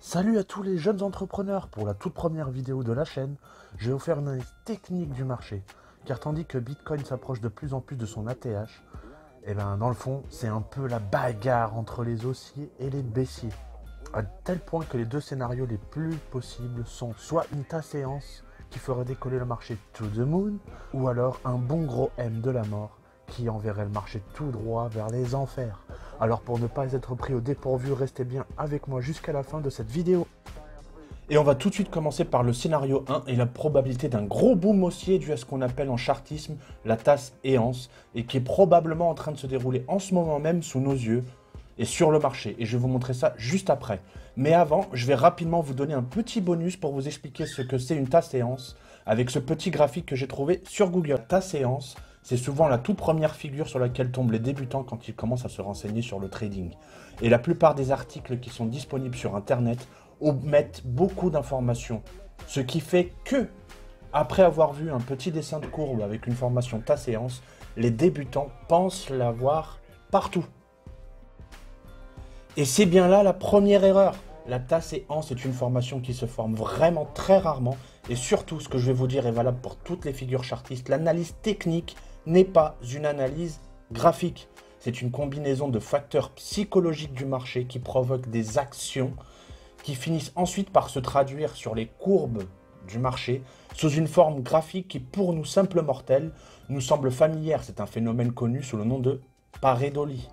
Salut à tous les jeunes entrepreneurs. Pour la toute première vidéo de la chaîne, je vais vous faire une analyse technique du marché. Car tandis que Bitcoin s'approche de plus en plus de son ATH, dans le fond, c'est un peu la bagarre entre les haussiers et les baissiers. À tel point que les deux scénarios les plus possibles sont soit une séance qui ferait décoller le marché to the moon, ou alors un bon gros M de la mort qui enverrait le marché tout droit vers les enfers. Alors pour ne pas être pris au dépourvu, restez bien avec moi jusqu'à la fin de cette vidéo. Et on va tout de suite commencer par le scénario 1 et la probabilité d'un gros boom haussier dû à ce qu'on appelle en chartisme la tasse éance et qui est probablement en train de se dérouler en ce moment même sous nos yeux et sur le marché. Et je vais vous montrer ça juste après. Mais avant, je vais rapidement vous donner un petit bonus pour vous expliquer ce que c'est une tasse éance avec ce petit graphique que j'ai trouvé sur Google. Tasse éance, c'est souvent la toute première figure sur laquelle tombent les débutants quand ils commencent à se renseigner sur le trading. Et la plupart des articles qui sont disponibles sur Internet omettent beaucoup d'informations. Ce qui fait que, après avoir vu un petit dessin de courbe avec une formation tasse éance, les débutants pensent l'avoir partout. Et c'est bien là la première erreur. La tasse éance est une formation qui se forme vraiment très rarement. Et surtout, ce que je vais vous dire est valable pour toutes les figures chartistes. L'analyse technique n'est pas une analyse graphique. C'est une combinaison de facteurs psychologiques du marché qui provoquent des actions qui finissent ensuite par se traduire sur les courbes du marché sous une forme graphique qui, pour nous simples mortels, nous semble familière. C'est un phénomène connu sous le nom de pareidolie.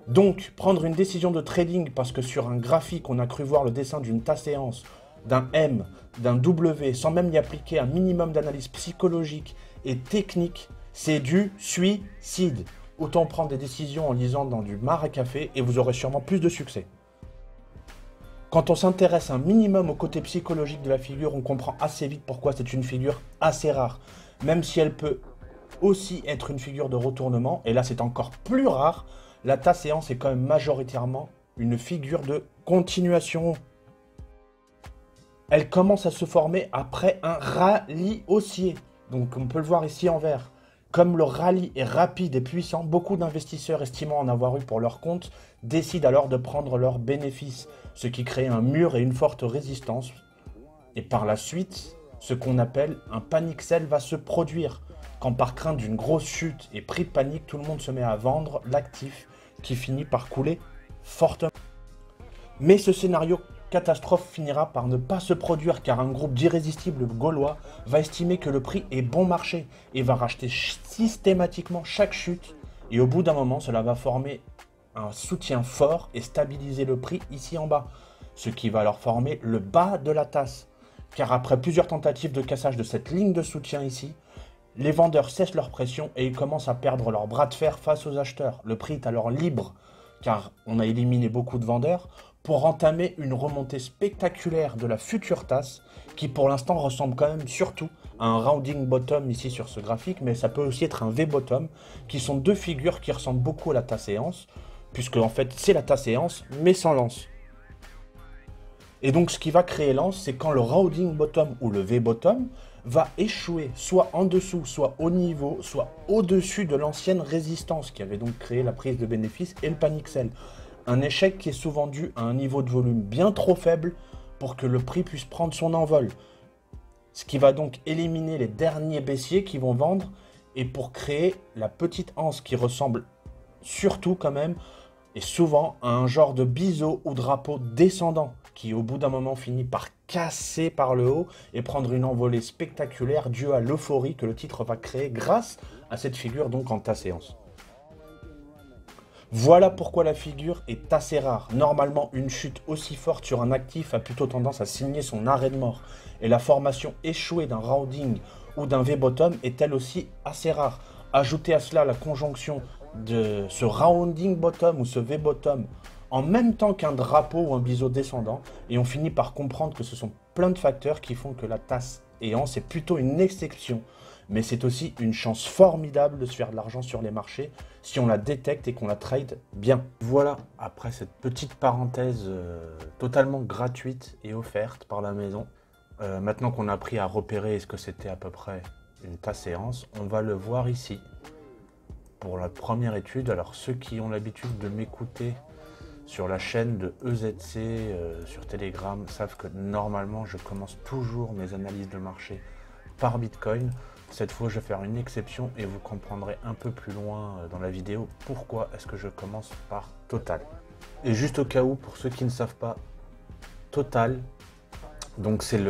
Donc, prendre une décision de trading parce que sur un graphique, on a cru voir le dessin d'une tasse séance, d'un M, d'un W, sans même y appliquer un minimum d'analyse psychologique et technique, c'est du suicide. Autant prendre des décisions en lisant dans du mar à café et vous aurez sûrement plus de succès. Quand on s'intéresse un minimum au côté psychologique de la figure, on comprend assez vite pourquoi c'est une figure assez rare. Même si elle peut aussi être une figure de retournement, et là c'est encore plus rare, la tasse séance est quand même majoritairement une figure de continuation. Elle commence à se former après un rallye haussier. Donc on peut le voir ici en vert. Comme le rallye est rapide et puissant, beaucoup d'investisseurs estimant en avoir eu pour leur compte décident alors de prendre leurs bénéfices, ce qui crée un mur et une forte résistance. Et par la suite, ce qu'on appelle un panic sell va se produire, quand par crainte d'une grosse chute et pris de panique, tout le monde se met à vendre l'actif qui finit par couler fortement. Mais ce scénario catastrophe finira par ne pas se produire car un groupe d'irrésistibles gaulois va estimer que le prix est bon marché et va racheter systématiquement chaque chute et au bout d'un moment cela va former un soutien fort et stabiliser le prix ici en bas, ce qui va alors former le bas de la tasse car après plusieurs tentatives de cassage de cette ligne de soutien ici, les vendeurs cessent leur pression et ils commencent à perdre leur bras de fer face aux acheteurs. Le prix est alors libre car on a éliminé beaucoup de vendeurs pour entamer une remontée spectaculaire de la future tasse qui pour l'instant ressemble quand même surtout à un rounding bottom ici sur ce graphique, mais ça peut aussi être un V-bottom qui sont deux figures qui ressemblent beaucoup à la tasse séance puisque en fait c'est la tasse séance mais sans lance. Et donc ce qui va créer lance, c'est quand le rounding bottom ou le V-bottom va échouer soit en dessous, soit au niveau, soit au-dessus de l'ancienne résistance qui avait donc créé la prise de bénéfice et le panic sell. Un échec qui est souvent dû à un niveau de volume bien trop faible pour que le prix puisse prendre son envol. Ce qui va donc éliminer les derniers baissiers qui vont vendre et pour créer la petite anse qui ressemble surtout quand même et souvent à un genre de biseau ou drapeau descendant qui au bout d'un moment finit par casser par le haut et prendre une envolée spectaculaire due à l'euphorie que le titre va créer grâce à cette figure donc en tasse séance. Voilà pourquoi la figure est assez rare. Normalement, une chute aussi forte sur un actif a plutôt tendance à signer son arrêt de mort. Et la formation échouée d'un rounding ou d'un V-bottom est elle aussi assez rare. Ajoutez à cela la conjonction de ce rounding bottom ou ce V-bottom en même temps qu'un drapeau ou un biseau descendant et on finit par comprendre que ce sont plein de facteurs qui font que la tasse éance est plutôt une exception, mais c'est aussi une chance formidable de se faire de l'argent sur les marchés si on la détecte et qu'on la trade bien. Voilà, après cette petite parenthèse totalement gratuite et offerte par la maison, maintenant qu'on a appris à repérer ce que c'était à peu près une tasse séance, on va le voir ici pour la première étude. Alors ceux qui ont l'habitude de m'écouter sur la chaîne de EZC sur Telegram savent que normalement je commence toujours mes analyses de marché par Bitcoin. Cette fois je vais faire une exception et vous comprendrez un peu plus loin dans la vidéo pourquoi est-ce que je commence par Total. Et juste au cas où, pour ceux qui ne savent pas, Total, donc c'est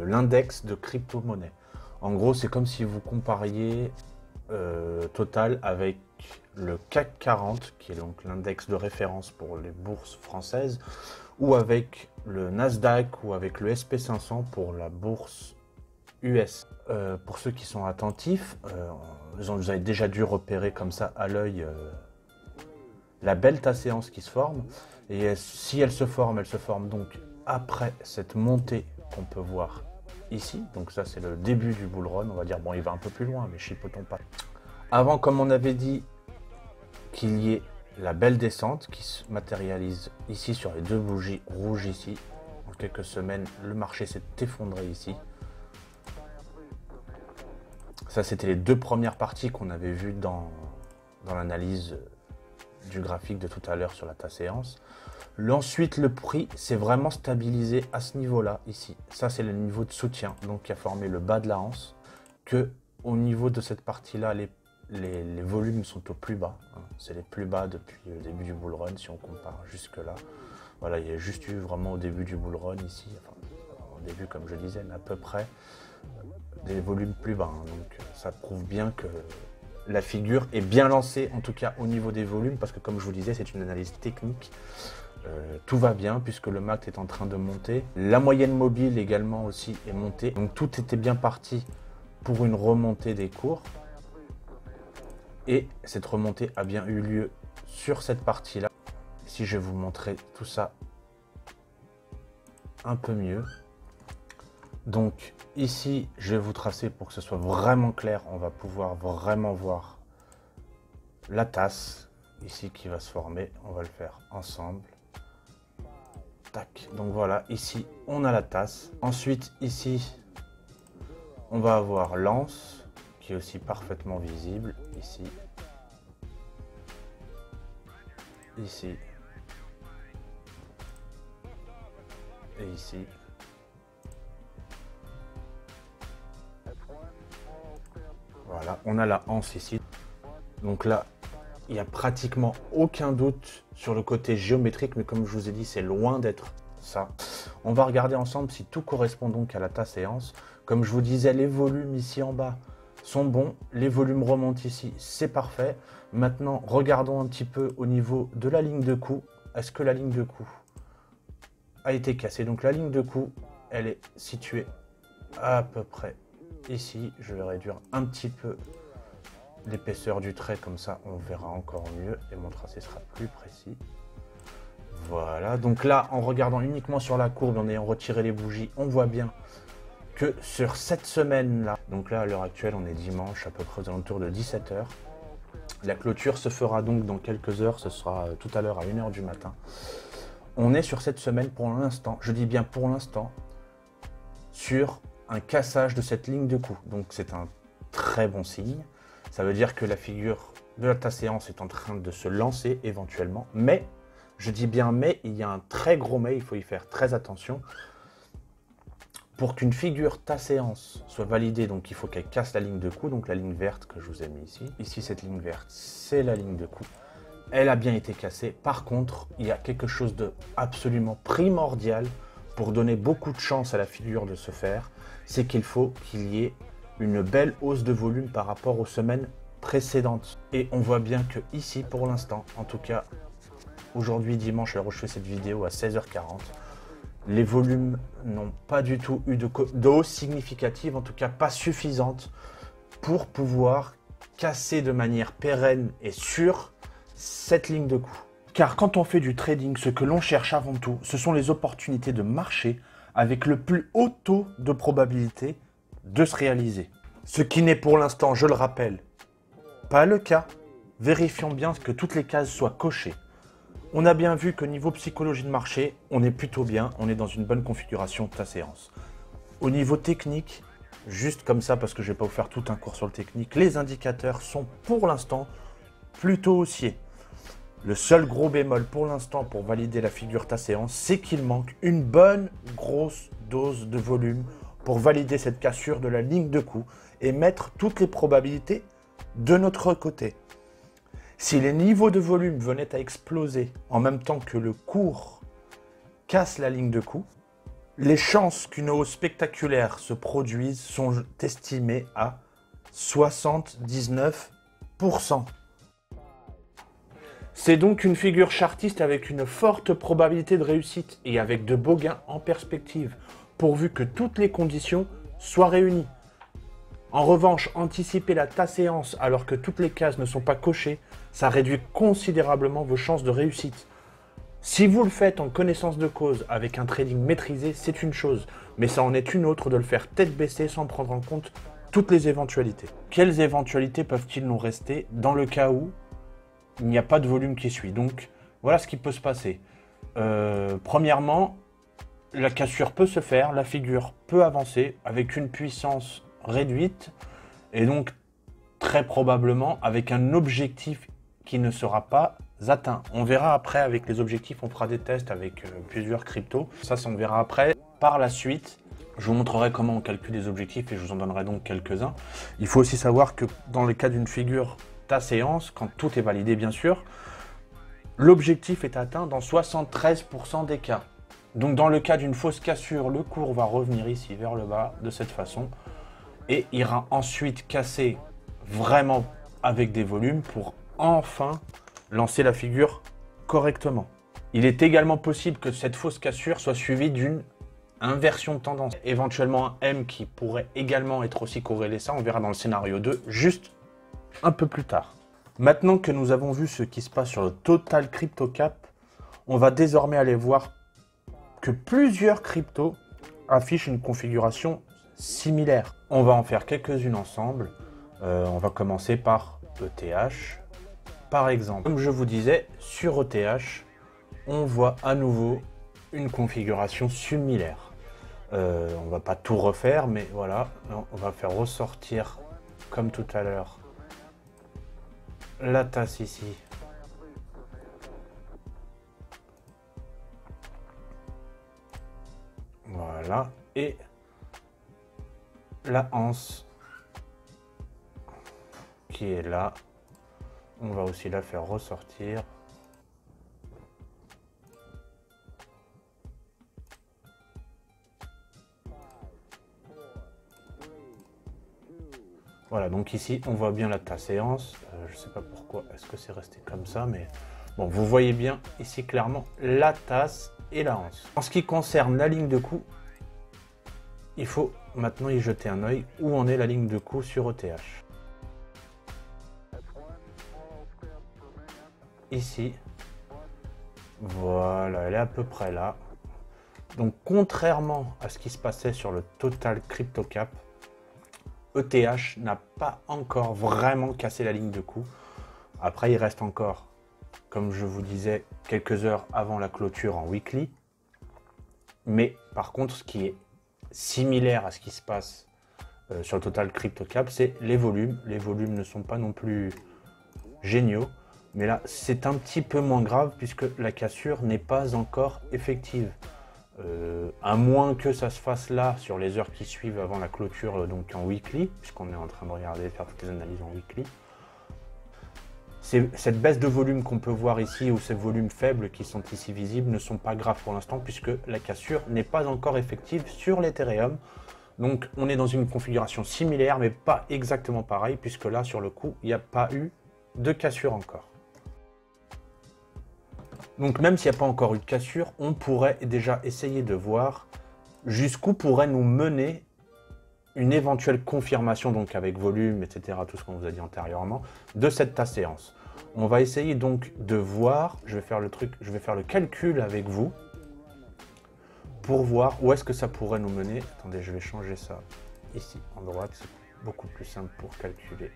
l'index de crypto-monnaie. En gros, c'est comme si vous compariez Total avec le CAC 40, qui est donc l'index de référence pour les bourses françaises, ou avec le Nasdaq ou avec le SP500 pour la bourse US. Pour ceux qui sont attentifs, vous avez déjà dû repérer comme ça à l'œil la belle tasse séance qui se forme. Et si elle se forme donc après cette montée qu'on peut voir ici. Donc ça c'est le début du bull run, on va dire. Bon, il va un peu plus loin, mais chipotons pas. Avant, comme on avait dit, qu'il y ait la belle descente qui se matérialise ici sur les deux bougies rouges ici. En quelques semaines, le marché s'est effondré ici. Ça, c'était les deux premières parties qu'on avait vues dans l'analyse du graphique de tout à l'heure sur la tasse séance. Ensuite, le prix s'est vraiment stabilisé à ce niveau-là, ici. Ça, c'est le niveau de soutien, donc qui a formé le bas de la hanse. Que au niveau de cette partie-là, les volumes sont au plus bas. Hein. C'est les plus bas depuis le début du bull run, si on compare jusque-là. Voilà, il y a juste eu vraiment au début du bull run ici, enfin, au début, comme je disais, mais à peu près des volumes plus bas. Hein. Donc, ça prouve bien que la figure est bien lancée, en tout cas au niveau des volumes, parce que comme je vous disais, c'est une analyse technique. Tout va bien puisque le MACD est en train de monter. La moyenne mobile également aussi est montée. Donc tout était bien parti pour une remontée des cours. Et cette remontée a bien eu lieu sur cette partie-là. Si je vais vous montrer tout ça un peu mieux. Donc ici, je vais vous tracer pour que ce soit vraiment clair. On va pouvoir vraiment voir la tasse ici qui va se former. On va le faire ensemble. Tac. Donc voilà, ici, on a la tasse. Ensuite, ici, on va avoir l'anse qui est aussi parfaitement visible. Ici. Ici. Et ici. Voilà, on a la anse ici. Donc là, il n'y a pratiquement aucun doute sur le côté géométrique, mais comme je vous ai dit, c'est loin d'être ça. On va regarder ensemble si tout correspond donc à la tasse séance. Comme je vous disais, les volumes ici en bas sont bons. Les volumes remontent ici, c'est parfait. Maintenant, regardons un petit peu au niveau de la ligne de coup. Est-ce que la ligne de coup a été cassée? Donc la ligne de coup, elle est située à peu près ici. Je vais réduire un petit peu l'épaisseur du trait, comme ça on verra encore mieux et mon tracé sera plus précis. Voilà, donc là en regardant uniquement sur la courbe, en ayant retiré les bougies, on voit bien que sur cette semaine là, donc là à l'heure actuelle on est dimanche à peu près aux alentours de 17 h. La clôture se fera donc dans quelques heures, ce sera tout à l'heure à 1 h du matin. On est sur cette semaine pour l'instant, je dis bien pour l'instant, sur un cassage de cette ligne de coup. Donc c'est un très bon signe. Ça veut dire que la figure de la séance est en train de se lancer éventuellement. Mais, je dis bien mais, il y a un très gros mais, il faut y faire très attention. Pour qu'une figure séance soit validée, donc il faut qu'elle casse la ligne de coup, donc la ligne verte que je vous ai mis ici. Ici, cette ligne verte, c'est la ligne de coup. Elle a bien été cassée. Par contre, il y a quelque chose de absolument primordial pour donner beaucoup de chance à la figure de se faire. C'est qu'il faut qu'il y ait une belle hausse de volume par rapport aux semaines précédentes. Et on voit bien que ici, pour l'instant, en tout cas, aujourd'hui dimanche, alors où je fais cette vidéo à 16 h 40, les volumes n'ont pas du tout eu de hausse significative, en tout cas pas suffisante, pour pouvoir casser de manière pérenne et sûre cette ligne de coup. Car quand on fait du trading, ce que l'on cherche avant tout, ce sont les opportunités de marché avec le plus haut taux de probabilité de se réaliser. Ce qui n'est pour l'instant, je le rappelle, pas le cas. Vérifions bien que toutes les cases soient cochées. On a bien vu que niveau psychologie de marché, on est plutôt bien, on est dans une bonne configuration de séance. Au niveau technique, juste comme ça, parce que je ne vais pas vous faire tout un cours sur le technique, les indicateurs sont pour l'instant plutôt haussiers. Le seul gros bémol pour l'instant pour valider la figure ta séance, c'est qu'il manque une bonne grosse dose de volume pour valider cette cassure de la ligne de coup et mettre toutes les probabilités de notre côté. Si les niveaux de volume venaient à exploser en même temps que le cours casse la ligne de coup, les chances qu'une hausse spectaculaire se produise sont estimées à 79%. C'est donc une figure chartiste avec une forte probabilité de réussite et avec de beaux gains en perspective, pourvu que toutes les conditions soient réunies. En revanche, anticiper la ta séance alors que toutes les cases ne sont pas cochées, ça réduit considérablement vos chances de réussite. Si vous le faites en connaissance de cause avec un trading maîtrisé, c'est une chose, mais ça en est une autre de le faire tête baissée sans prendre en compte toutes les éventualités. Quelles éventualités peuvent-ils nous rester dans le cas où il n'y a pas de volume qui suit? Donc, voilà ce qui peut se passer. Premièrement, la cassure peut se faire, la figure peut avancer avec une puissance réduite et donc très probablement avec un objectif qui ne sera pas atteint. On verra après avec les objectifs, on fera des tests avec plusieurs cryptos. Ça, on verra après. Par la suite, je vous montrerai comment on calcule les objectifs et je vous en donnerai donc quelques-uns. Il faut aussi savoir que dans le cas d'une figure ta séance, quand tout est validé bien sûr, l'objectif est atteint dans 73% des cas. Donc dans le cas d'une fausse cassure, le cours va revenir ici vers le bas de cette façon et ira ensuite casser vraiment avec des volumes pour enfin lancer la figure correctement. Il est également possible que cette fausse cassure soit suivie d'une inversion de tendance, éventuellement un M qui pourrait également être aussi corrélé, ça on verra dans le scénario 2 juste un peu plus tard. Maintenant que nous avons vu ce qui se passe sur le Total Crypto Cap, on va désormais aller voir que plusieurs cryptos affichent une configuration similaire. On va en faire quelques-unes ensemble. On va commencer par ETH. Par exemple, comme je vous disais, sur ETH, on voit à nouveau une configuration similaire. On va pas tout refaire, mais voilà, on va faire ressortir, comme tout à l'heure, la tasse ici. Voilà, et la anse qui est là. On va aussi la faire ressortir. Voilà, donc ici, on voit bien la ta séance. Je ne sais pas pourquoi, est-ce que c'est resté comme ça, mais bon, vous voyez bien ici clairement la tasse et la anse. En ce qui concerne la ligne de coup, il faut maintenant y jeter un œil où en est la ligne de coup sur ETH. Ici, voilà, elle est à peu près là. Donc contrairement à ce qui se passait sur le Total Crypto Cap, ETH n'a pas encore vraiment cassé la ligne de coup. Après, il reste encore, comme je vous disais, quelques heures avant la clôture en weekly. Mais par contre, ce qui est similaire à ce qui se passe sur le Total Crypto Cap, c'est les volumes. Les volumes ne sont pas non plus géniaux. Mais là, c'est un petit peu moins grave puisque la cassure n'est pas encore effective. À moins que ça se fasse là, sur les heures qui suivent avant la clôture, donc en weekly, puisqu'on est en train de regarder, faire toutes les analyses en weekly. Cette baisse de volume qu'on peut voir ici, ou ces volumes faibles qui sont ici visibles, ne sont pas graves pour l'instant, puisque la cassure n'est pas encore effective sur l'Ethereum. Donc on est dans une configuration similaire, mais pas exactement pareil, puisque là, sur le coup, il n'y a pas eu de cassure encore. Donc même s'il n'y a pas encore eu de cassure, on pourrait déjà essayer de voir jusqu'où pourrait nous mener une éventuelle confirmation, donc avec volume, etc., tout ce qu'on vous a dit antérieurement, de cette ta séance. On va essayer donc de voir, je vais faire le calcul avec vous, pour voir où est-ce que ça pourrait nous mener. Attendez, je vais changer ça ici, en droite, c'est beaucoup plus simple pour calculer,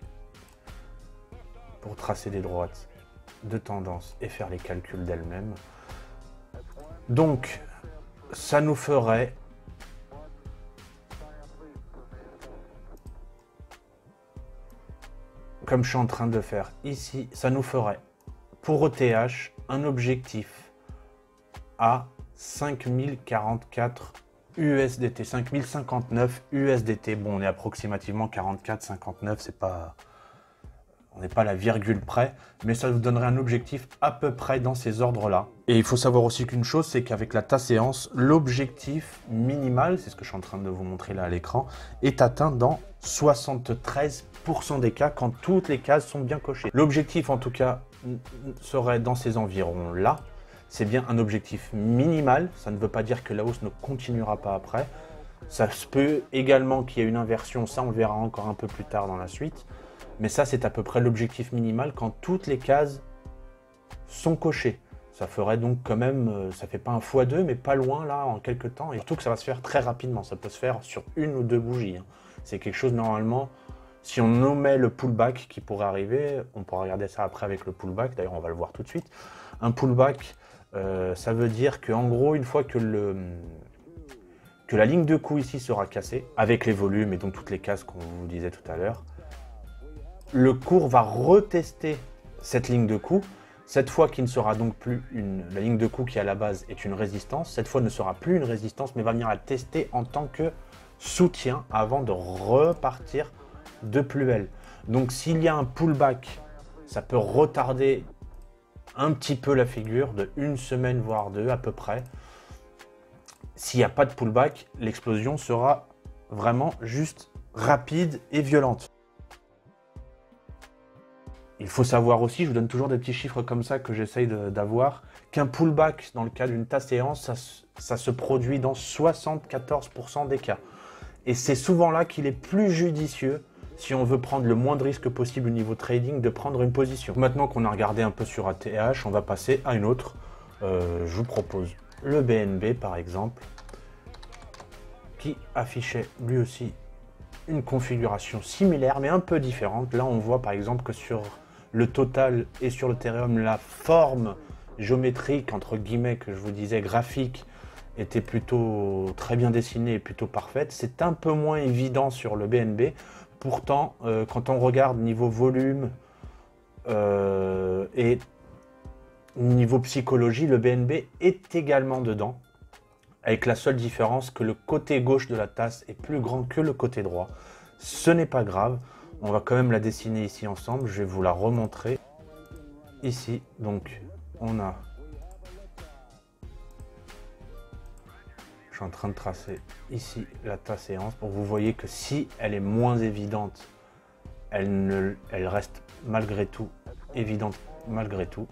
pour tracer des droites de tendance et faire les calculs d'elle-même. Donc, ça nous ferait comme je suis en train de faire ici, ça nous ferait pour ETH, un objectif à 5044 USDT, 5059 USDT. Bon, on est approximativement 44, 59, c'est pas... On n'est pas à la virgule près, mais ça vous donnerait un objectif à peu près dans ces ordres-là. Et il faut savoir aussi qu'une chose, c'est qu'avec la séance, l'objectif minimal, c'est ce que je suis en train de vous montrer là à l'écran, est atteint dans 73% des cas quand toutes les cases sont bien cochées. L'objectif en tout cas serait dans ces environs-là. C'est bien un objectif minimal, ça ne veut pas dire que la hausse ne continuera pas après. Ça se peut également qu'il y ait une inversion, ça on le verra encore un peu plus tard dans la suite. Mais ça, c'est à peu près l'objectif minimal quand toutes les cases sont cochées. Ça ferait donc quand même, ça fait pas un x2, mais pas loin là en quelques temps. Et surtout que ça va se faire très rapidement. Ça peut se faire sur une ou deux bougies. Hein. C'est quelque chose normalement, si on omet le pullback qui pourrait arriver, on pourra regarder ça après avec le pullback. D'ailleurs, on va le voir tout de suite. Un pullback, ça veut dire qu'en gros, une fois que la ligne de coup ici sera cassée, avec les volumes et donc toutes les cases qu'on vous disait tout à l'heure, le cours va retester cette ligne de coup, cette fois qui ne sera donc plus la ligne de coup qui à la base est une résistance, cette fois ne sera plus une résistance mais va venir la tester en tant que soutien avant de repartir de plus belle. Donc s'il y a un pullback, ça peut retarder un petit peu la figure de une semaine voire deux à peu près. S'il n'y a pas de pullback, l'explosion sera vraiment juste rapide et violente. Il faut savoir aussi, je vous donne toujours des petits chiffres comme ça que j'essaye d'avoir, qu'un pullback dans le cas d'une séance, ça se produit dans 74% des cas. Et c'est souvent là qu'il est plus judicieux, si on veut prendre le moins de risques possible au niveau trading, de prendre une position. Maintenant qu'on a regardé un peu sur ETH, on va passer à une autre. Je vous propose le BNB par exemple, qui affichait lui aussi une configuration similaire mais un peu différente. Là on voit par exemple que sur le total et sur l'Ethereum, la forme géométrique, entre guillemets, que je vous disais, graphique, était plutôt très bien dessinée et plutôt parfaite. C'est un peu moins évident sur le BNB. Pourtant, quand on regarde niveau volume et niveau psychologie, le BNB est également dedans, avec la seule différence que le côté gauche de la tasse est plus grand que le côté droit. Ce n'est pas grave. On va quand même la dessiner ici ensemble. Je vais vous la remontrer. Ici, donc, on a... Je suis en train de tracer ici la séance pour que vous voyez que si elle est moins évidente, elle reste malgré tout évidente malgré tout.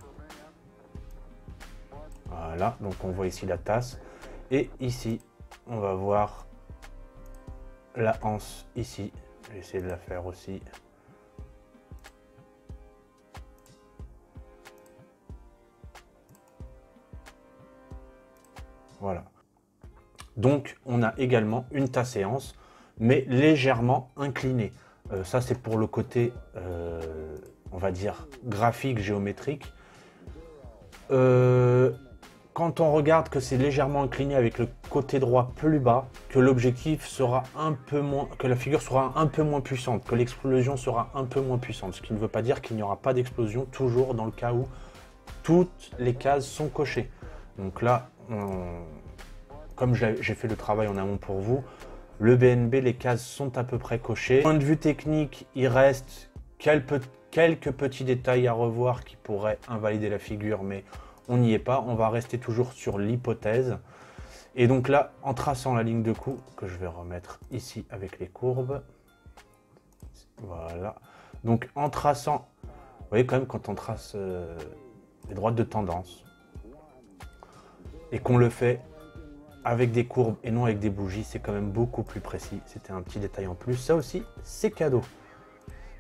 Voilà, donc on voit ici la tasse. Et ici, on va voir la anse ici. Je vais essayer de la faire aussi. Voilà. Donc, on a également une séance, mais légèrement inclinée. Ça, c'est pour le côté, on va dire, graphique, géométrique. Quand on regarde que c'est légèrement incliné avec le côté droit plus bas, que l'objectif sera un peu moins, que la figure sera un peu moins puissante, que l'explosion sera un peu moins puissante, ce qui ne veut pas dire qu'il n'y aura pas d'explosion, toujours dans le cas où toutes les cases sont cochées. Donc là, comme j'ai fait le travail en amont pour vous, le BNB, les cases sont à peu près cochées. Point de vue technique, il reste quelques petits détails à revoir qui pourraient invalider la figure, mais on n'y est pas, on va rester toujours sur l'hypothèse. Et donc là, en traçant la ligne de coup, que je vais remettre ici avec les courbes. Voilà. Donc en traçant, vous voyez quand même quand on trace les droites de tendance, et qu'on le fait avec des courbes et non avec des bougies, c'est quand même beaucoup plus précis. C'était un petit détail en plus. Ça aussi, c'est cadeau.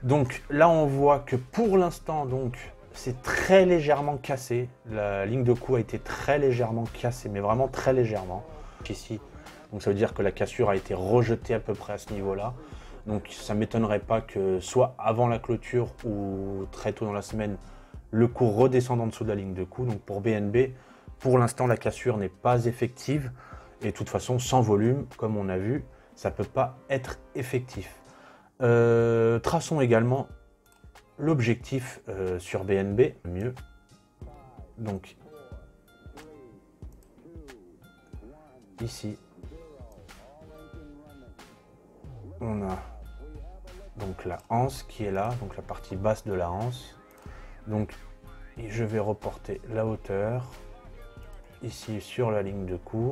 Donc là, on voit que pour l'instant, donc, c'est très légèrement cassé. La ligne de coup a été très légèrement cassée, mais vraiment très légèrement. Ici, donc ça veut dire que la cassure a été rejetée à peu près à ce niveau-là. Donc ça ne m'étonnerait pas que soit avant la clôture ou très tôt dans la semaine, le cours redescende en dessous de la ligne de coup. Donc pour BNB, pour l'instant, la cassure n'est pas effective. Et de toute façon, sans volume, comme on a vu, ça ne peut pas être effectif. Traçons également l'objectif sur BNB. Mieux. Donc, ici, on a donc la anse qui est là, donc la partie basse de la anse. Donc, je vais reporter la hauteur ici sur la ligne de cou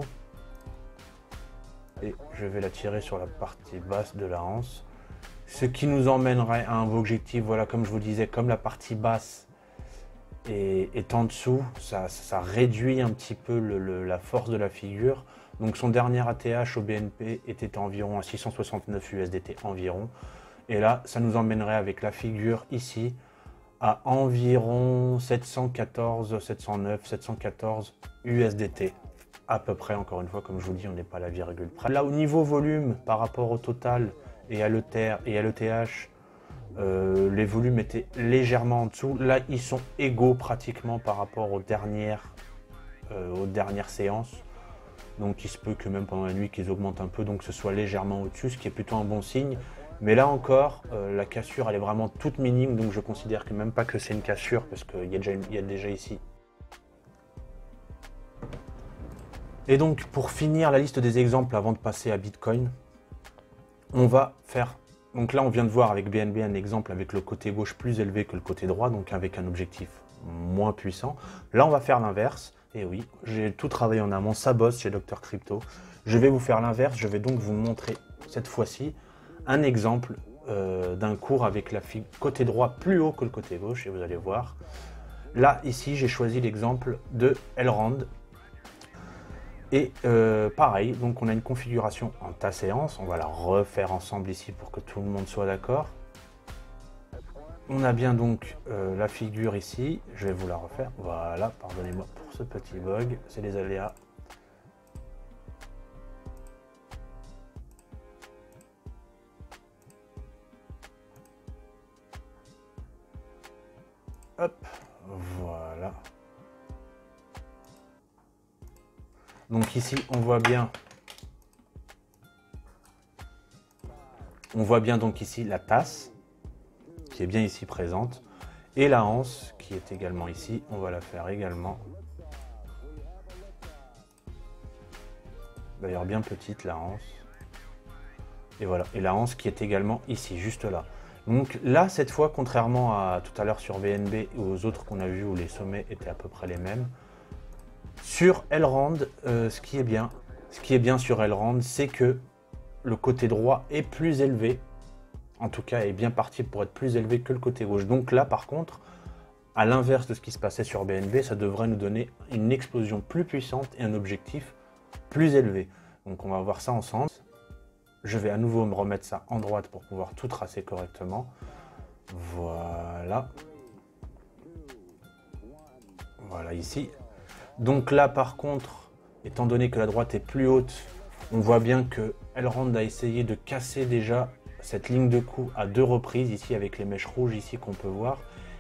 et je vais la tirer sur la partie basse de la anse. Ce qui nous emmènerait à un objectif, voilà, comme je vous disais, comme la partie basse est en dessous, ça réduit un petit peu la force de la figure. Donc son dernier ATH au BNP était environ à 669 USDT environ. Et là, ça nous emmènerait avec la figure ici à environ 714, 709, 714 USDT. À peu près, encore une fois, comme je vous dis, on n'est pas à la virgule près. Là, au niveau volume, par rapport au total et à l'ETH, les volumes étaient légèrement en dessous. Là, ils sont égaux pratiquement par rapport aux dernières séances. Donc, il se peut que même pendant la nuit, qu'ils augmentent un peu, donc ce soit légèrement au-dessus, ce qui est plutôt un bon signe. Mais là encore, la cassure, elle est vraiment toute minime, donc je considère que même pas que c'est une cassure, parce qu'il y a déjà ici. Et donc, pour finir la liste des exemples avant de passer à Bitcoin, on va faire... Donc là, on vient de voir avec BNB un exemple avec le côté gauche plus élevé que le côté droit, donc avec un objectif moins puissant. Là, on va faire l'inverse. Et oui, j'ai tout travaillé en amont, ça bosse chez Dr Crypto. Je vais vous faire l'inverse, je vais donc vous montrer cette fois-ci un exemple d'un cours avec la côté droit plus haut que le côté gauche, et vous allez voir. Là, ici, j'ai choisi l'exemple de Elrond. Et pareil, donc on a une configuration en ta séance, on va la refaire ensemble ici pour que tout le monde soit d'accord. On a bien donc la figure ici, je vais vous la refaire, voilà, pardonnez-moi pour ce petit bug, c'est les aléas. Hop, voilà. Donc ici, on voit bien donc ici la tasse, qui est bien ici présente, et la anse, qui est également ici. On va la faire également. D'ailleurs, bien petite, la anse. Et voilà, et la anse qui est également ici, juste là. Donc là, cette fois, contrairement à tout à l'heure sur BNB et aux autres qu'on a vus où les sommets étaient à peu près les mêmes, sur Elrond, ce qui est bien sur Elrond, c'est que le côté droit est plus élevé, en tout cas est bien parti pour être plus élevé que le côté gauche. Donc là, par contre, à l'inverse de ce qui se passait sur BNB, ça devrait nous donner une explosion plus puissante et un objectif plus élevé. Donc on va voir ça ensemble. Je vais à nouveau me remettre ça en droite pour pouvoir tout tracer correctement. Voilà. Voilà ici. Donc là, par contre, étant donné que la droite est plus haute, on voit bien que Elrond a essayé de casser déjà cette ligne de coup à 2 reprises, ici avec les mèches rouges ici qu'on peut voir,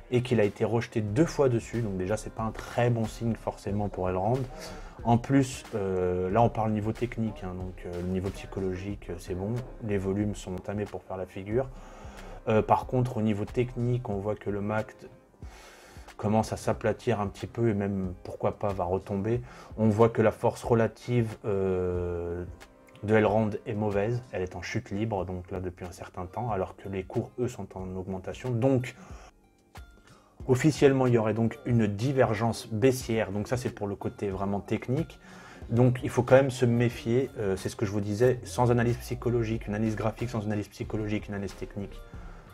et qu'il a été rejeté 2 fois dessus. Donc déjà, c'est pas un très bon signe forcément pour Elrond. En plus, là on parle niveau technique, hein, donc le niveau psychologique c'est bon, les volumes sont entamés pour faire la figure. Par contre, au niveau technique, on voit que le MACD commence à s'aplatir un petit peu et même, pourquoi pas, va retomber. On voit que la force relative de Elrond est mauvaise, elle est en chute libre, donc là depuis un certain temps, alors que les cours, eux, sont en augmentation. Donc, officiellement, il y aurait donc une divergence baissière, donc ça c'est pour le côté vraiment technique. Donc il faut quand même se méfier, c'est ce que je vous disais, sans analyse psychologique, une analyse graphique sans analyse psychologique, une analyse technique,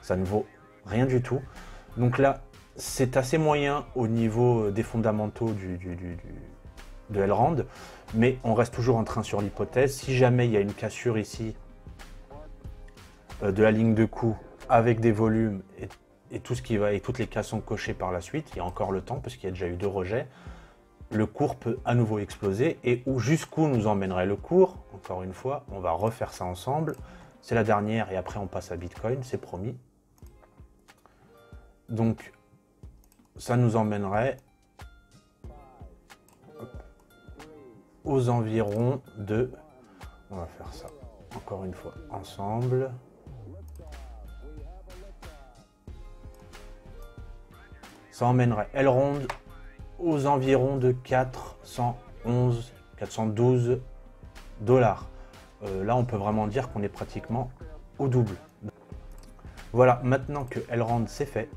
ça ne vaut rien du tout. Donc là, c'est assez moyen au niveau des fondamentaux de Elrond, mais on reste toujours en train sur l'hypothèse. Si jamais il y a une cassure ici de la ligne de coup avec des volumes et tout ce qui va, et toutes les cases sont cochées par la suite, il y a encore le temps parce qu'il y a déjà eu 2 rejets, le cours peut à nouveau exploser. Et jusqu'où nous emmènerait le cours, encore une fois, on va refaire ça ensemble. C'est la dernière et après on passe à Bitcoin, c'est promis. Donc ça nous emmènerait aux environs de... On va faire ça encore une fois ensemble. Ça emmènerait Elrond aux environs de 411, 412 dollars. Là, on peut vraiment dire qu'on est pratiquement au double. Voilà, maintenant que Elrond c'est fait,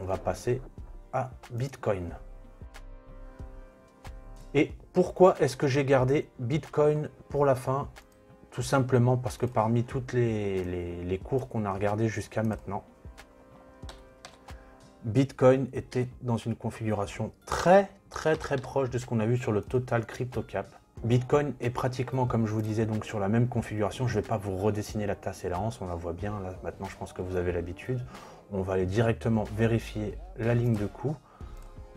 on va passer à Bitcoin. Et pourquoi est-ce que j'ai gardé Bitcoin pour la fin? Tout simplement parce que parmi toutes les cours qu'on a regardés jusqu'à maintenant, Bitcoin était dans une configuration très proche de ce qu'on a vu sur le Total Crypto Cap. Bitcoin est pratiquement, comme je vous disais, donc sur la même configuration. Je ne vais pas vous redessiner la tasse et la hanse, on la voit bien là maintenant, je pense que vous avez l'habitude. On va aller directement vérifier la ligne de coup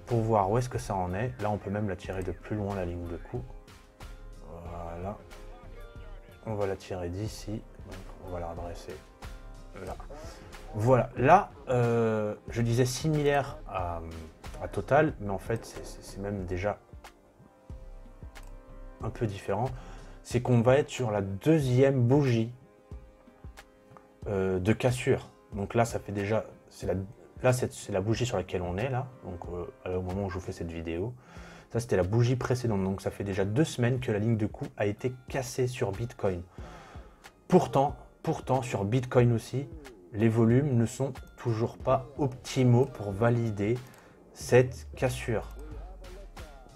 pour voir où est-ce que ça en est. Là, on peut même la tirer de plus loin, la ligne de coup. Voilà. On va la tirer d'ici. On va la redresser là. Voilà. Là, je disais similaire à Total, mais en fait, c'est même déjà un peu différent. C'est qu'on va être sur la deuxième bougie de cassure. Donc là, ça fait déjà... Là, c'est la bougie sur laquelle on est, là. Donc, au moment où je vous fais cette vidéo. Ça, c'était la bougie précédente. Donc, ça fait déjà 2 semaines que la ligne de coup a été cassée sur Bitcoin. Pourtant, sur Bitcoin aussi, les volumes ne sont toujours pas optimaux pour valider cette cassure.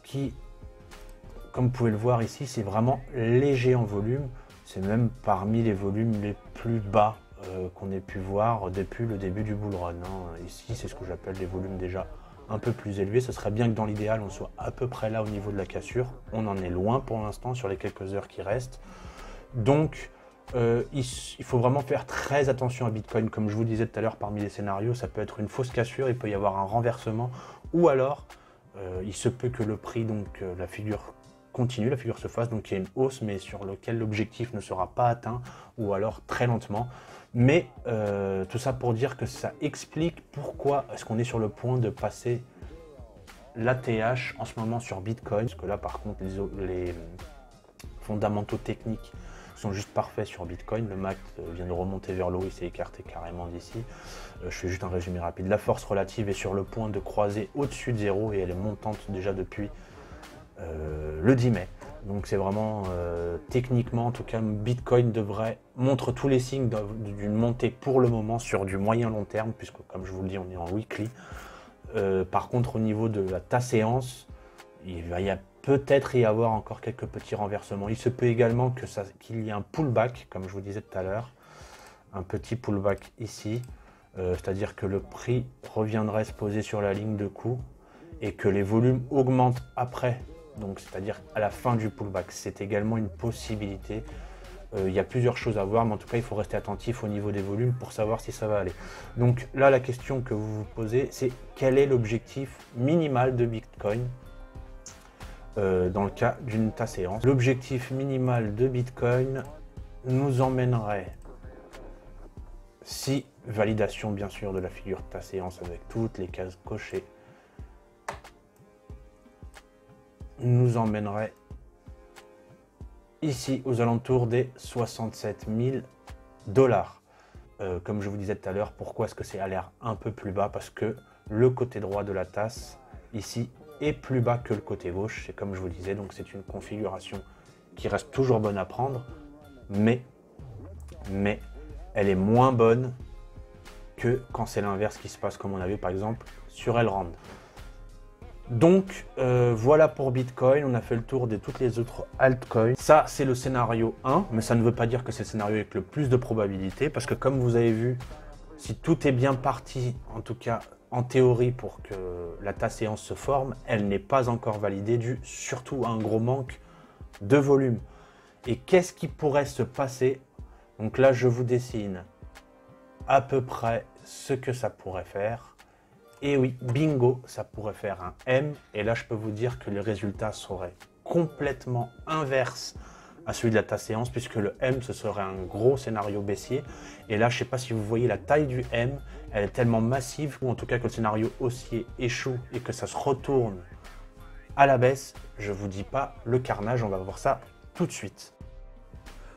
Qui, comme vous pouvez le voir ici, c'est vraiment léger en volume. C'est même parmi les volumes les plus bas qu'on ait pu voir depuis le début du bull run. Ici, c'est ce que j'appelle des volumes déjà un peu plus élevés. Ce serait bien que dans l'idéal, on soit à peu près là au niveau de la cassure. On en est loin pour l'instant sur les quelques heures qui restent. Donc, il faut vraiment faire très attention à Bitcoin. Comme je vous disais tout à l'heure, parmi les scénarios, ça peut être une fausse cassure, il peut y avoir un renversement, ou alors, il se peut que le prix, donc la figure continue, la figure se fasse, donc il y a une hausse, mais sur lequel l'objectif ne sera pas atteint, ou alors très lentement. Mais tout ça pour dire que ça explique pourquoi est-ce qu'on est sur le point de passer l'ATH en ce moment sur Bitcoin. Parce que là, par contre, les fondamentaux techniques sont juste parfaits sur Bitcoin. Le MACD vient de remonter vers le haut, il s'est écarté carrément d'ici. Je fais juste un résumé rapide. La force relative est sur le point de croiser au-dessus de 0 et elle est montante déjà depuis le 10 mai. Donc c'est vraiment techniquement, en tout cas, Bitcoin montre tous les signes d'une montée pour le moment sur du moyen long terme, puisque comme je vous le dis, on est en weekly. Par contre, au niveau de la séance, il va peut-être y avoir encore quelques petits renversements. Il se peut également qu'il y ait un pullback, comme je vous disais tout à l'heure, un petit pullback ici, c'est-à-dire que le prix reviendrait se poser sur la ligne de coup et que les volumes augmentent après. Donc, c'est-à-dire à la fin du pullback, c'est également une possibilité. Il y a plusieurs choses à voir, mais en tout cas, il faut rester attentif au niveau des volumes pour savoir si ça va aller. Donc là, la question que vous vous posez, c'est quel est l'objectif minimal de Bitcoin dans le cas d'une séance. L'objectif minimal de Bitcoin nous emmènerait, si validation bien sûr de la figure séance avec toutes les cases cochées, nous emmènerait ici aux alentours des 67 000 dollars. Comme je vous disais tout à l'heure, pourquoi est-ce que c'est à l'air un peu plus bas? Parce que le côté droit de la tasse ici est plus bas que le côté gauche, c'est comme je vous disais, donc c'est une configuration qui reste toujours bonne à prendre, mais elle est moins bonne que quand c'est l'inverse qui se passe, comme on a vu par exemple sur Elrond. Donc voilà pour Bitcoin, on a fait le tour de toutes les autres altcoins. Ça c'est le scénario 1, mais ça ne veut pas dire que c'est le scénario avec le plus de probabilité, parce que comme vous avez vu, si tout est bien parti, en tout cas en théorie pour que la séance se forme, elle n'est pas encore validée dû surtout à un gros manque de volume. Et qu'est-ce qui pourrait se passer? Donc là je vous dessine à peu près ce que ça pourrait faire. Et oui, bingo, ça pourrait faire un M. Et là, je peux vous dire que les résultats seraient complètement inverses à celui de la séance, puisque le M, ce serait un gros scénario baissier. Et là, je ne sais pas si vous voyez la taille du M, elle est tellement massive, ou en tout cas que le scénario haussier échoue et que ça se retourne à la baisse. Je ne vous dis pas le carnage, on va voir ça tout de suite.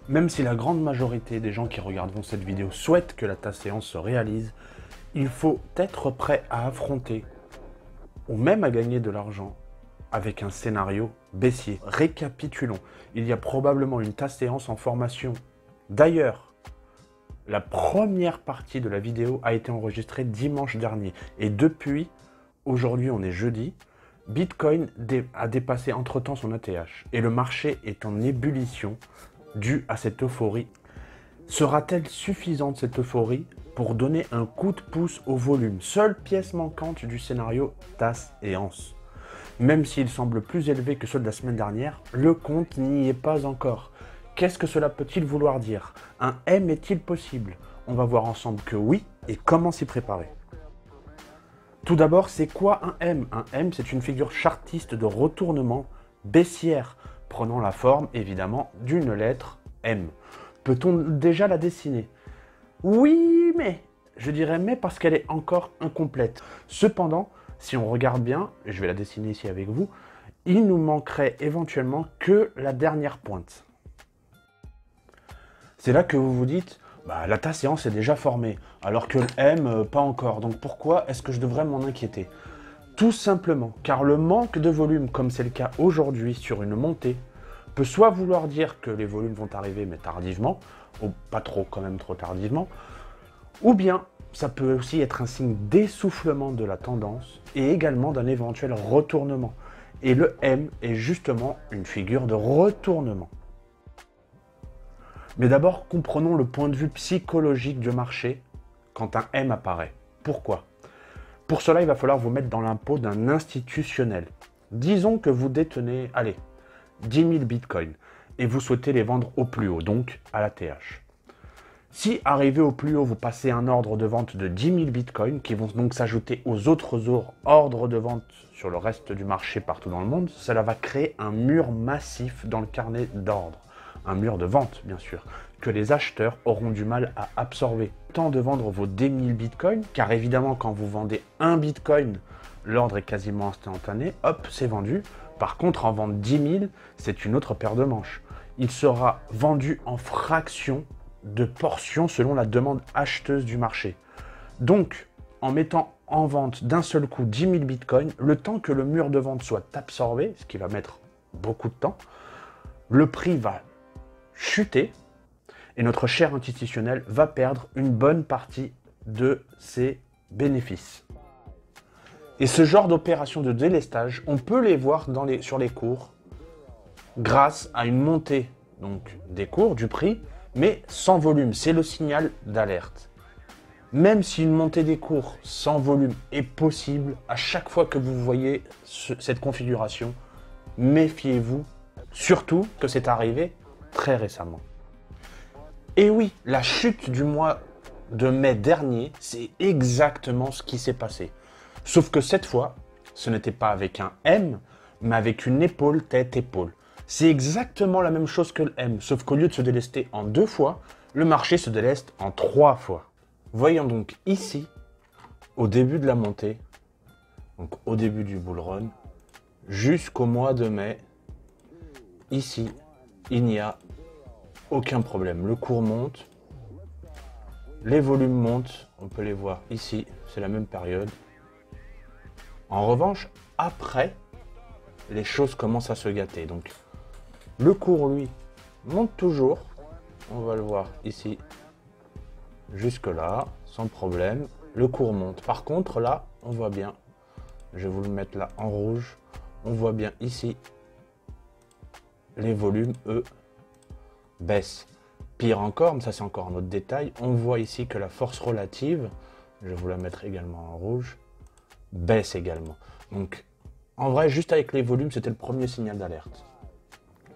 Même si la grande majorité des gens qui regarderont cette vidéo souhaitent que la séance se réalise, il faut être prêt à affronter, ou même à gagner de l'argent, avec un scénario baissier. Récapitulons, il y a probablement une tasse séance en formation. D'ailleurs, la première partie de la vidéo a été enregistrée dimanche dernier. Et depuis, aujourd'hui on est jeudi, Bitcoin a dépassé entre-temps son ATH. Et le marché est en ébullition due à cette euphorie. Sera-t-elle suffisante cette euphorie pour donner un coup de pouce au volume? Seule pièce manquante du scénario tasse et anse. Même s'il semble plus élevé que ceux de la semaine dernière, le compte n'y est pas encore. Qu'est-ce que cela peut-il vouloir dire? Un M est-il possible? On va voir ensemble que oui, et comment s'y préparer. Tout d'abord, c'est quoi un M? Un M, c'est une figure chartiste de retournement baissière, prenant la forme, évidemment, d'une lettre M. Peut-on déjà la dessiner? Oui, mais je dirais mais parce qu'elle est encore incomplète. Cependant, si on regarde bien, et je vais la dessiner ici avec vous, il nous manquerait éventuellement que la dernière pointe. C'est là que vous vous dites, bah, la tasse séance est déjà formée, alors que le M, pas encore. Donc pourquoi est-ce que je devrais m'en inquiéter? Tout simplement, car le manque de volume, comme c'est le cas aujourd'hui sur une montée, peut soit vouloir dire que les volumes vont arriver, mais tardivement, ou pas trop, quand même trop tardivement, ou bien ça peut aussi être un signe d'essoufflement de la tendance et également d'un éventuel retournement. Et le M est justement une figure de retournement. Mais d'abord, comprenons le point de vue psychologique du marché quand un M apparaît. Pourquoi? Pour cela, il va falloir vous mettre dans la peau d'un institutionnel. Disons que vous détenez, allez, 10 000 bitcoins et vous souhaitez les vendre au plus haut, donc à la TH. Si arrivé au plus haut, vous passez un ordre de vente de 10 000 bitcoins qui vont donc s'ajouter aux autres ordres de vente sur le reste du marché partout dans le monde, cela va créer un mur massif dans le carnet d'ordre. Un mur de vente, bien sûr, que les acheteurs auront du mal à absorber. Tant de vendre vos 10 000 bitcoins, car évidemment, quand vous vendez un bitcoin, l'ordre est quasiment instantané, hop, c'est vendu. Par contre, en vendre 10 000, c'est une autre paire de manches. Il sera vendu en fractions de portions selon la demande acheteuse du marché. Donc, en mettant en vente d'un seul coup 10 000 bitcoins, le temps que le mur de vente soit absorbé, ce qui va mettre beaucoup de temps, le prix va chuter et notre cher institutionnel va perdre une bonne partie de ses bénéfices. Et ce genre d'opération de délestage, on peut les voir sur les cours grâce à une montée donc, des cours, du prix, mais sans volume. C'est le signal d'alerte. Même si une montée des cours sans volume est possible, à chaque fois que vous voyez cette configuration, méfiez-vous, surtout que c'est arrivé très récemment. Et oui, la chute du mois de mai dernier, c'est exactement ce qui s'est passé. Sauf que cette fois, ce n'était pas avec un M, mais avec une épaule, tête, épaule. C'est exactement la même chose que le M, sauf qu'au lieu de se délester en 2 fois, le marché se déleste en 3 fois. Voyons donc ici, au début de la montée, donc au début du bull run, jusqu'au mois de mai, ici, il n'y a aucun problème. Le cours monte, les volumes montent, on peut les voir ici, c'est la même période. En revanche, après, les choses commencent à se gâter. Donc, le cours, lui, monte toujours. On va le voir ici, jusque là, sans problème. Le cours monte. Par contre, là, on voit bien, je vais vous le mettre là en rouge, on voit bien ici, les volumes, eux, baissent. Pire encore, mais ça c'est encore un autre détail, on voit ici que la force relative, je vais vous la mettre également en rouge, baisse également. Donc, en vrai, juste avec les volumes, c'était le premier signal d'alerte.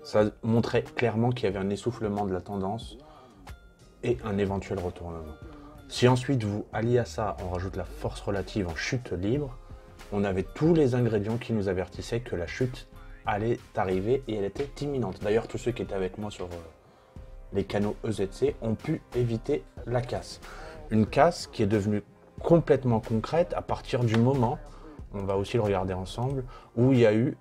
Ça montrait clairement qu'il y avait un essoufflement de la tendance et un éventuel retournement. Si ensuite vous alliez à ça, on rajoute la force relative en chute libre, on avait tous les ingrédients qui nous avertissaient que la chute allait arriver et elle était imminente. D'ailleurs, tous ceux qui étaient avec moi sur les canaux EZC ont pu éviter la casse. Une casse qui est devenue complètement concrète à partir du moment, on va aussi le regarder ensemble, où il y a eu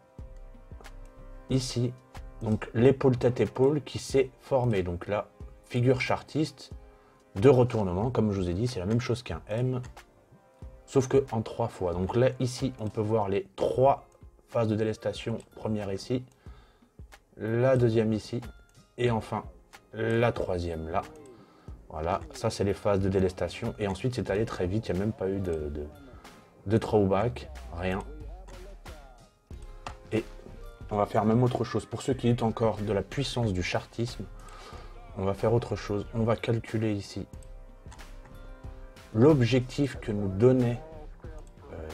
ici, donc l'épaule tête-épaule qui s'est formée. Donc là, figure chartiste de retournement, comme je vous ai dit, c'est la même chose qu'un M, sauf que en 3 fois. Donc là, ici, on peut voir les 3 phase de délestation, première ici, la deuxième ici, et enfin la troisième là. Voilà, ça c'est les phases de délestation, et ensuite c'est allé très vite, il n'y a même pas eu de throwback, rien. Et on va faire même autre chose, pour ceux qui doutent encore de la puissance du chartisme, on va faire autre chose, on va calculer ici l'objectif que nous donnait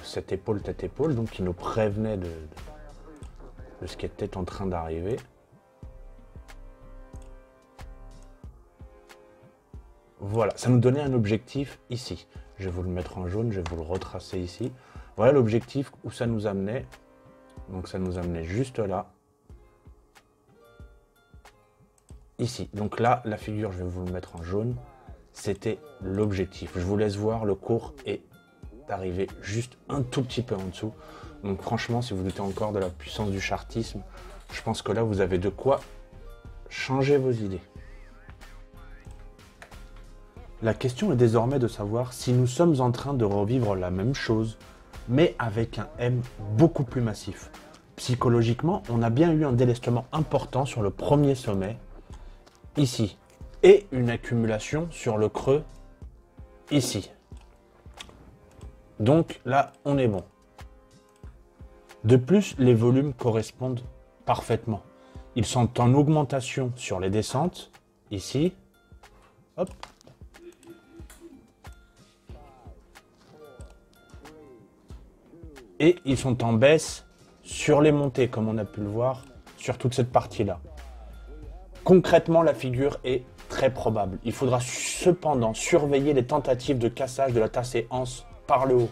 cette épaule tête-épaule, donc qui nous prévenait de ce qui était en train d'arriver. Voilà, ça nous donnait un objectif ici. Je vais vous le mettre en jaune, je vais vous le retracer ici. Voilà l'objectif où ça nous amenait. Donc ça nous amenait juste là. Ici. Donc là, la figure, je vais vous le mettre en jaune. C'était l'objectif. Je vous laisse voir, le cours est arrivé juste un tout petit peu en dessous. Donc franchement, si vous doutez encore de la puissance du chartisme, je pense que là, vous avez de quoi changer vos idées. La question est désormais de savoir si nous sommes en train de revivre la même chose, mais avec un M beaucoup plus massif. Psychologiquement, on a bien eu un délestement important sur le premier sommet, ici, et une accumulation sur le creux, ici. Donc là, on est bon. De plus, les volumes correspondent parfaitement. Ils sont en augmentation sur les descentes, ici, hop. Et ils sont en baisse sur les montées, comme on a pu le voir, sur toute cette partie-là. Concrètement, la figure est très probable. Il faudra cependant surveiller les tentatives de cassage de la séance par le haut.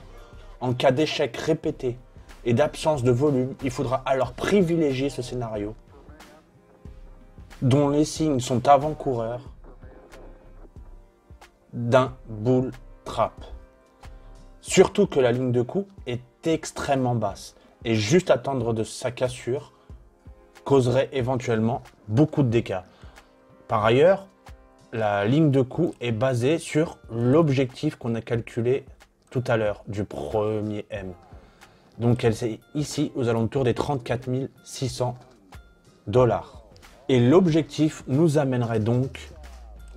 En cas d'échec répété et d'absence de volume, il faudra alors privilégier ce scénario, dont les signes sont avant-coureurs d'un bull trap. Surtout que la ligne de coup est extrêmement basse et juste attendre de sa cassure causerait éventuellement beaucoup de dégâts. Par ailleurs, la ligne de coup est basée sur l'objectif qu'on a calculé tout à l'heure du premier M. Donc elle est ici aux alentours des 34 600 $. Et l'objectif nous amènerait donc,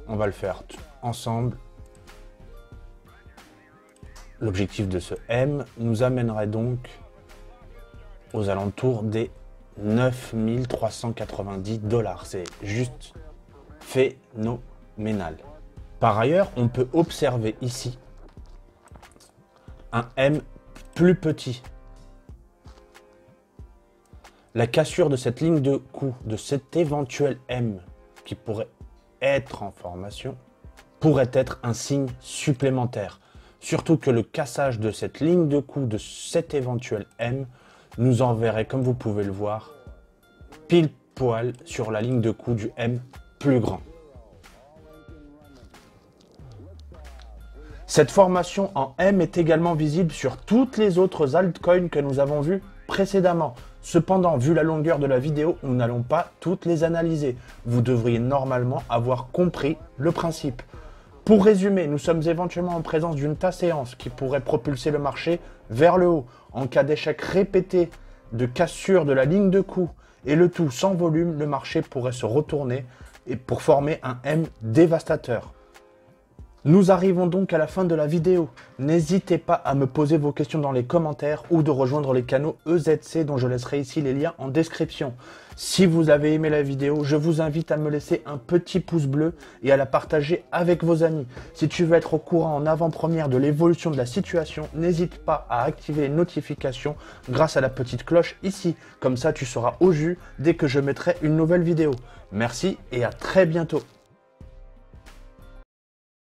on va le faire ensemble, l'objectif de ce M nous amènerait donc aux alentours des 9 390 $. C'est juste phénoménal. Par ailleurs, on peut observer ici un M plus petit. La cassure de cette ligne de coup, de cet éventuel M qui pourrait être en formation, pourrait être un signe supplémentaire. Surtout que le cassage de cette ligne de coup, de cet éventuel M, nous enverrait, comme vous pouvez le voir, pile poil sur la ligne de coup du M plus grand. Cette formation en M est également visible sur toutes les autres altcoins que nous avons vues précédemment. Cependant, vu la longueur de la vidéo, nous n'allons pas toutes les analyser. Vous devriez normalement avoir compris le principe. Pour résumer, nous sommes éventuellement en présence d'une séance qui pourrait propulser le marché vers le haut. En cas d'échec répété de cassure de la ligne de coup et le tout sans volume, le marché pourrait se retourner et pour former un M dévastateur. Nous arrivons donc à la fin de la vidéo. N'hésitez pas à me poser vos questions dans les commentaires ou de rejoindre les canaux EZC dont je laisserai ici les liens en description. Si vous avez aimé la vidéo, je vous invite à me laisser un petit pouce bleu et à la partager avec vos amis. Si tu veux être au courant en avant-première de l'évolution de la situation, n'hésite pas à activer les notifications grâce à la petite cloche ici. Comme ça, tu seras au jus dès que je mettrai une nouvelle vidéo. Merci et à très bientôt.